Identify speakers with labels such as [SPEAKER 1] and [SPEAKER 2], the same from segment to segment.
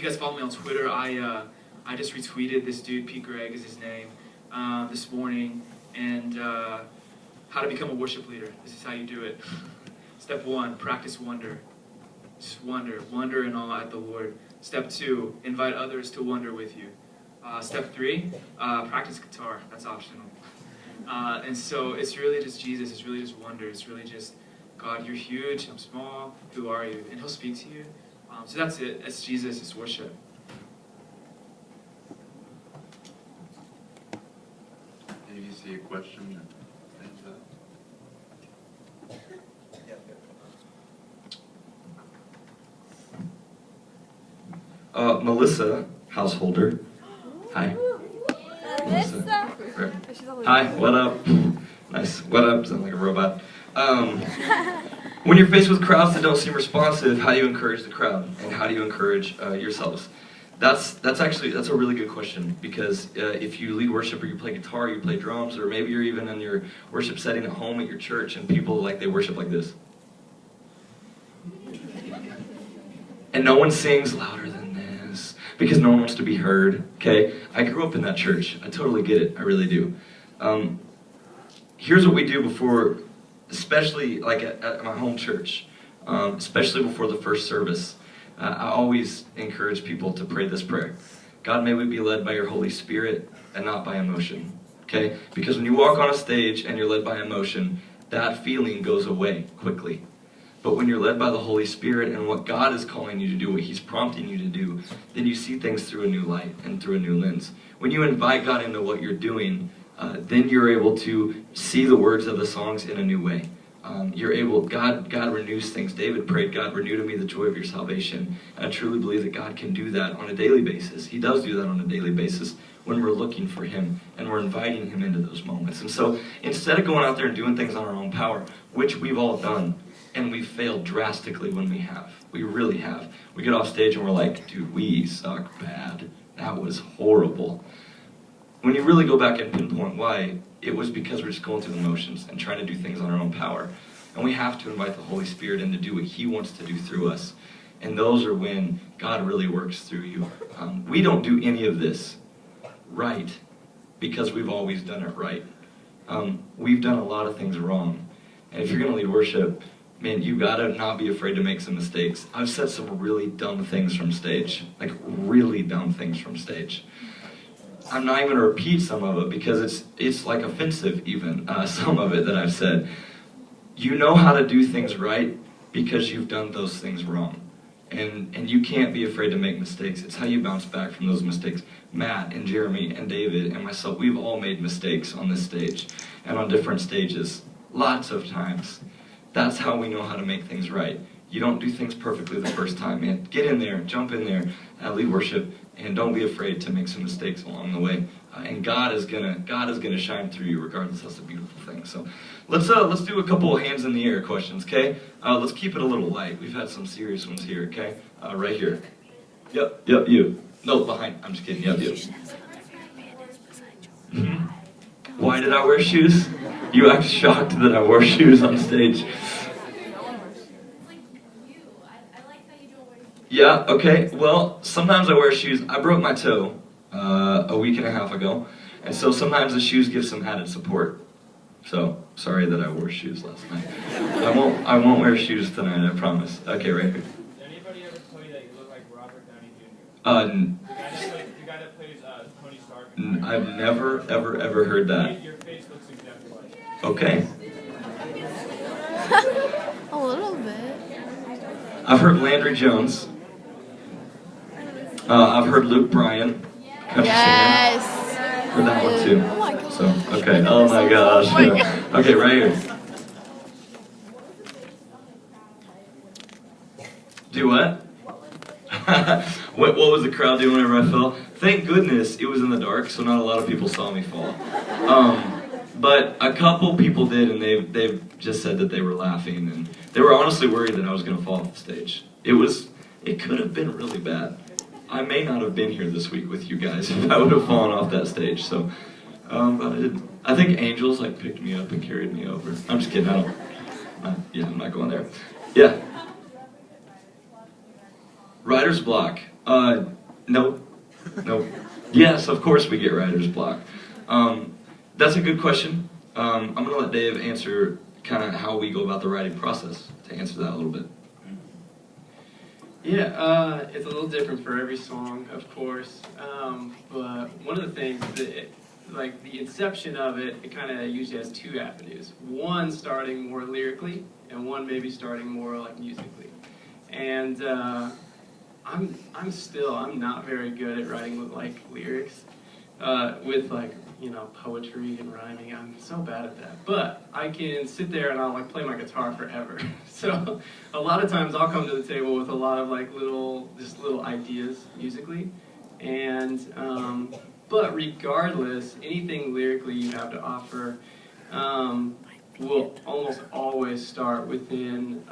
[SPEAKER 1] you guys follow me on Twitter, I just retweeted this dude, Pete Gregg is his name, this morning, and how to become a worship leader. This is how you do it. Step 1, practice wonder. Just wonder in awe at the Lord. Step 2, invite others to wonder with you. Step 3, practice guitar. That's optional. And so it's really just Jesus. It's really just wonder. It's really just, God, you're huge. I'm small. Who are you? And He'll speak to you. So that's it. That's Jesus. It's worship.
[SPEAKER 2] If you see a question, hands up.
[SPEAKER 3] Melissa Householder. Hi. Melissa. Hi, what up? Nice. What up? Sound like a robot. When you're faced with crowds that don't seem responsive, how do you encourage the crowd? And how do you encourage yourselves? That's a really good question, because if you lead worship or you play guitar, you play drums, or maybe you're even in your worship setting at home at your church and people they worship like this. And no one sings louder than this because no one wants to be heard, okay? I grew up in that church. I totally get it. I really do. Here's what we do before, especially at my home church, especially before the first service. I always encourage people to pray this prayer. God, may we be led by your Holy Spirit and not by emotion, okay? Because when you walk on a stage and you're led by emotion, that feeling goes away quickly. But when you're led by the Holy Spirit and what God is calling you to do, what He's prompting you to do, then you see things through a new light and through a new lens. When you invite God into what you're doing, then you're able to see the words of the songs in a new way. God renews things. David prayed, God, renew to me the joy of your salvation. And I truly believe that God can do that on a daily basis. He does do that on a daily basis when we're looking for Him and we're inviting Him into those moments. And so instead of going out there and doing things on our own power, which we've all done, and we've failed drastically when we have. We really have. We get off stage and we're like, dude, we suck bad. That was horrible. When you really go back and pinpoint why, it was because we're just going through the motions and trying to do things on our own power. And we have to invite the Holy Spirit in to do what He wants to do through us. And those are when God really works through you. We don't do any of this right because we've always done it right. We've done a lot of things wrong. And if you're going to lead worship, man, you gotta not be afraid to make some mistakes. I've said some really dumb things from stage. Like, really dumb things from stage. I'm not even going to repeat some of it because it's like offensive even, some of it that I've said. You know how to do things right because you've done those things wrong. And you can't be afraid to make mistakes. It's how you bounce back from those mistakes. Matt and Jeremy and David and myself, we've all made mistakes on this stage and on different stages. Lots of times. That's how we know how to make things right. You don't do things perfectly the first time, man. Get in there, jump in there, lead worship, and don't be afraid to make some mistakes along the way. And God is gonna shine through you regardless. That's a beautiful thing. So let's do a couple of hands in the air questions, okay? Let's keep it a little light. We've had some serious ones here, okay? Right here. Yep, you. No, behind. I'm just kidding. Yep, you. Mm-hmm. Why did I wear shoes? You act shocked that I wore shoes on stage. Yeah, okay. Well, sometimes I wear shoes. I broke my toe a week and a half ago, and so sometimes the shoes give some added support. So, sorry that I wore shoes last night. I won't wear shoes tonight, I promise. Okay, right here.
[SPEAKER 4] Did anybody ever tell you that you look like Robert Downey Jr.? The guy that plays Tony Stark.
[SPEAKER 3] I've never, ever heard that.
[SPEAKER 4] Your face looks exactly like it.
[SPEAKER 3] Okay.
[SPEAKER 5] A little bit.
[SPEAKER 3] I've heard Landry Jones. I've heard Luke Bryan.
[SPEAKER 5] Yes.
[SPEAKER 3] Heard that one too.
[SPEAKER 5] Oh my God.
[SPEAKER 3] So, okay. Oh my gosh.
[SPEAKER 5] Oh my God.
[SPEAKER 3] Okay, right here. Do what? What was the crowd doing whenever I fell? Thank goodness it was in the dark, so not a lot of people saw me fall. But a couple people did, and they've just said that they were laughing, and they were honestly worried that I was going to fall off the stage. It could have been really bad. I may not have been here this week with you guys if I would have fallen off that stage. So, but I didn't. I think angels picked me up and carried me over. I'm just kidding. I'm not going there. Yeah. Writer's block. Nope. Nope. Yes, of course we get writer's block. That's a good question. I'm going to let Dave answer kind of how we go about the writing process to answer that a little bit.
[SPEAKER 6] Yeah, it's a little different for every song, of course. But one of the things that, like the inception of it, it kind of usually has two avenues. One starting more lyrically, and one maybe starting more like musically. And I'm not very good at writing with like lyrics, with like, you know, poetry and rhyming. I'm so bad at that. But I can sit there and I'll like play my guitar forever. So a lot of times I'll come to the table with a lot of like little ideas musically. And but regardless, anything lyrically you have to offer will almost always start within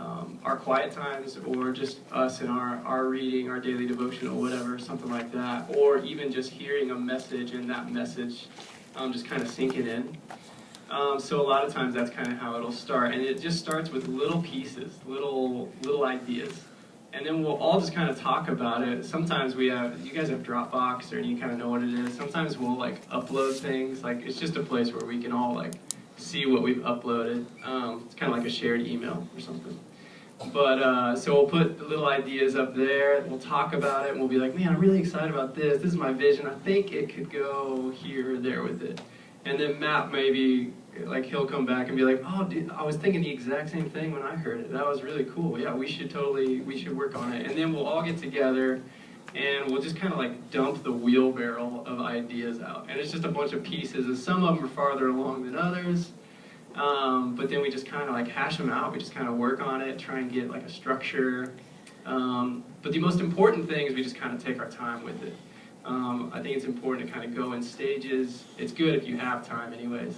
[SPEAKER 6] our quiet times, or just us in our reading, our daily devotional, whatever, something like that, or even just hearing a message and that message just kind of sinking in. So a lot of times that's kind of how it'll start, and it just starts with little pieces, little ideas, and then we'll all just kind of talk about it. Sometimes you guys have Dropbox, or you kind of know what it is. Sometimes we'll like upload things, like it's just a place where we can all like see what we've uploaded. It's kind of like a shared email or something. But so we'll put the little ideas up there, we'll talk about it, and we'll be like, man, I'm really excited about this. This is my vision. I think it could go here or there with it. And then Matt maybe, like, he'll come back and be like, oh, dude, I was thinking the exact same thing when I heard it. That was really cool. Yeah, we should work on it. And then we'll all get together and we'll just kind of like dump the wheelbarrow of ideas out. And it's just a bunch of pieces, and some of them are farther along than others. But then we just kind of like hash them out. We just kind of work on it, try and get like a structure. But the most important thing is we just kind of take our time with it. I think it's important to kind of go in stages. It's good if you have time anyways.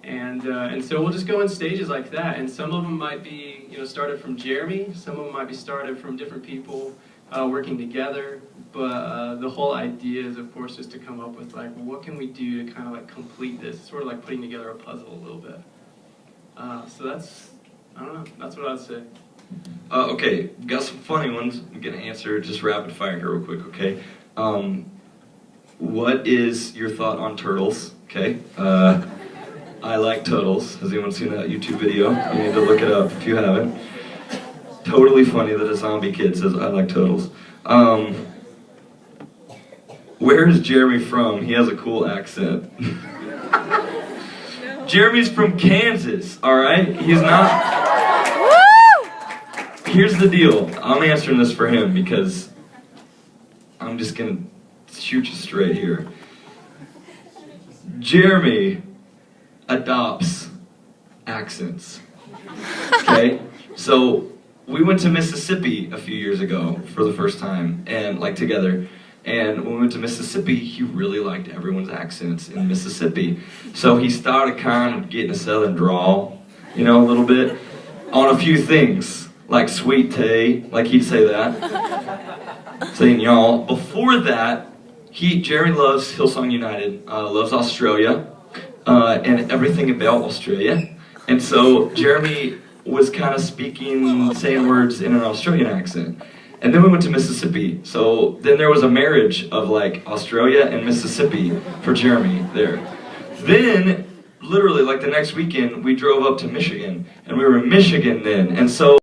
[SPEAKER 6] And so we'll just go in stages like that. And some of them might be, you know, started from Jeremy. Some of them might be started from different people working together. But the whole idea is, of course, just to come up with like, well, what can we do to kind of like complete this? It's sort of like putting together a puzzle a little bit. So that's, I don't know, that's what I'd say.
[SPEAKER 3] Okay, got some funny ones. I'm going to answer just rapid fire here real quick, okay? What is your thought on turtles? Okay. I like turtles. Has anyone seen that YouTube video? You need to look it up if you haven't. Totally funny that a zombie kid says, I like turtles. Where is Jeremy from? He has a cool accent. Jeremy's from Kansas, alright? He's not...
[SPEAKER 5] Woo!
[SPEAKER 3] Here's the deal. I'm answering this for him because I'm just gonna shoot you straight here. Jeremy adopts accents. Okay? So we went to Mississippi a few years ago for the first time, and like together. And when we went to Mississippi, he really liked everyone's accents in Mississippi. So he started kind of getting a southern drawl, you know, a little bit, on a few things, like sweet tea, like he'd say that, saying y'all. Before that, Jerry loves Hillsong United, loves Australia, and everything about Australia. And so Jeremy was kind of saying words in an Australian accent. And then we went to Mississippi. So then there was a marriage of like Australia and Mississippi for Jeremy there. Then, literally like the next weekend, we drove up to Michigan. And we were in Michigan then. And so